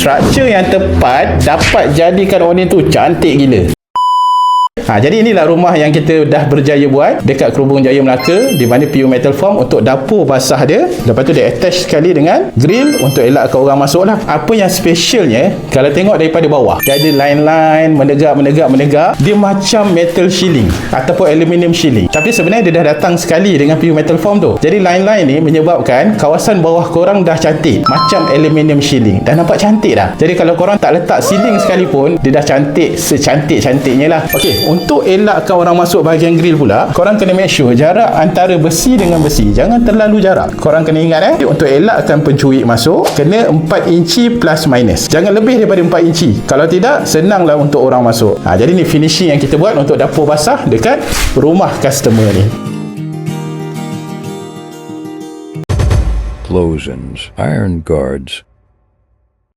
Struktur yang tepat dapat jadikan awning tu cantik gila. Jadi inilah rumah yang kita dah berjaya buat dekat Kerubung Jaya Melaka, di mana PU Metal Form untuk dapur basah dia. Lepas tu dia attach sekali dengan grill untuk elakkan orang masuk lah. Apa yang specialnya, kalau tengok daripada bawah, dia ada line-line menegak. Dia macam metal shielding ataupun aluminium shielding. Tapi sebenarnya dia dah datang sekali dengan PU Metal Form tu. Jadi line-line ni menyebabkan kawasan bawah korang dah cantik macam aluminium shielding. Dah nampak cantik dah. Jadi kalau korang tak letak ceiling sekalipun, dia dah cantik secantik-cantiknya lah. Okey, untuk elakkan orang masuk bahagian grill pula, korang kena make sure jarak antara besi dengan besi jangan terlalu jarak. Korang kena ingat untuk elakkan pencuri masuk, kena 4 inci plus minus. Jangan lebih daripada 4 inci. Kalau tidak, senanglah untuk orang masuk. Jadi ni finishing yang kita buat untuk dapur basah dekat rumah customer ni. Explosions, iron guards,